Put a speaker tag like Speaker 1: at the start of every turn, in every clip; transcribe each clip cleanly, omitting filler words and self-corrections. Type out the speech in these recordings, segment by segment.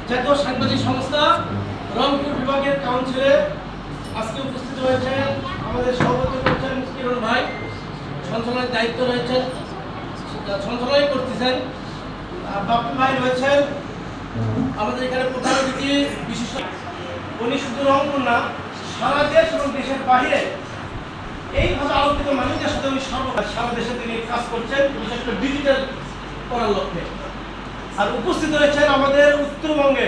Speaker 1: জাতীয় সাংবাদিক সংস্থা রংপুর বিভাগের কাউন্সিলে আজকে উপস্থিত রয়েছেন আমাদের সভাপতি করছেন কিরণ ভাই, সঞ্চালনের দায়িত্ব রয়েছেন, সঞ্চালন করতেছেন বাপ্পি ভাই রয়েছেন। আমাদের এখানে প্রধান অতিথি বিশিষ্ট, উনি শুধু রংপুর না, সারা দেশ এবং দেশের বাহিরে এইভাবে আলোকিত মানুষদের সাথে উনি সারা দেশে তিনি কাজ করছেন, বিশেষ করে ডিজিটাল করার লক্ষ্যে। আর উপস্থিত রয়েছেন আমাদের উত্তরবঙ্গে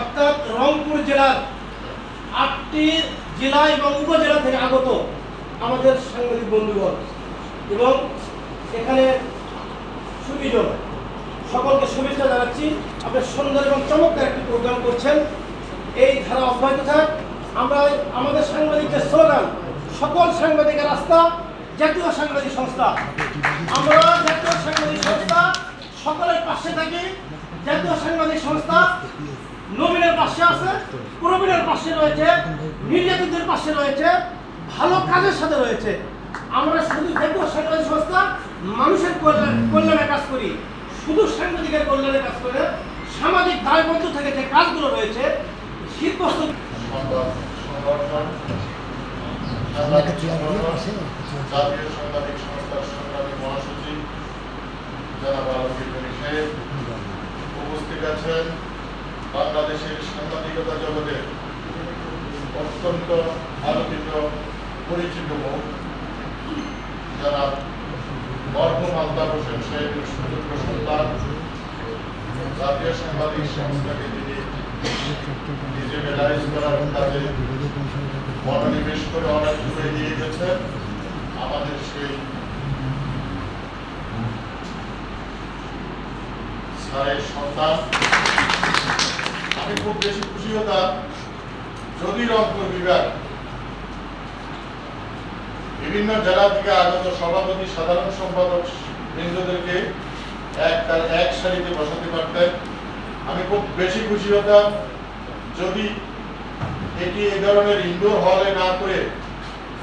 Speaker 1: অর্থাৎ রংপুর জেলার 8টি জেলা এবং উপজেলা থেকে আগত আমাদের সাংবাদিক বন্ধুগণ এবং এখানে সুবিধা সকলকে শুভেচ্ছা জানাচ্ছি। আপনার সুন্দর এবং চমৎকার একটি প্রোগ্রাম করছেন, এই ধারা অব্যাহত থাক। আমরা আমাদের সাংবাদিকদের স্লোগান, সকল সাংবাদিকের রাস্তা জাতীয় সাংবাদিক সংস্থা। আমরা জাতীয় সাংবাদিক সংস্থা সকলের পাশে থাকি। জাতীয় সাংবাদিক সংস্থা নবীনের পাশে আছে, প্রবীণের পাশে রয়েছে, নির্যাতিতদের পাশে রয়েছে, ভালো কাজের সাথে রয়েছে। আমরা শুধু জাতীয় সাংবাদিক সংস্থা মানুষের কল্যাণে কাজ করি, শুধু সাংবাদিকের কল্যাণে কাজ করে সামাজিক দায়বদ্ধ থেকে যে কাজগুলো রয়েছে শীতবস্ত্র
Speaker 2: জাতীয় সাংবাদিক সংস্থার সংগ্রামী মহাসচিব জনাব আলমগীর সাহেব উপস্থিত আছেন। বাংলাদেশের সাংবাদিকতা জগতের অত্যন্ত আলোচিত পরিচিত মুখ জনাব মরহুম আলতাফ হোসেন সাহেবের সুযোগ্য সন্তান, জাতীয় সাংবাদিক সংস্থাকে তিনি নিজে রিয়েলাইজ করার কাজে মনোনিবেশ করে অনেক দূরে এগিয়ে গেছেন। আমাদের সেই স্যারের সন্তান। আমি খুব বেশি খুশি হতাম যদি রংপুর বিভাগ বিভিন্ন জেলা থেকে আগত সভাপতি, সাধারণ সম্পাদক বৃন্দদেরকে এক সারিতে বসাতে পারতেন। আমি খুব বেশি খুশি হতাম যদি এটি এ ধরনের ইনডোর হলে না করে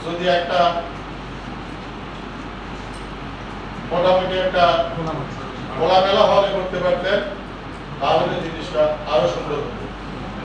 Speaker 2: যদি একটা মোটামুটি একটা খোলামেলা হলে করতে পারতেন, তাহলে জিনিসটা আরো সুন্দর হতো।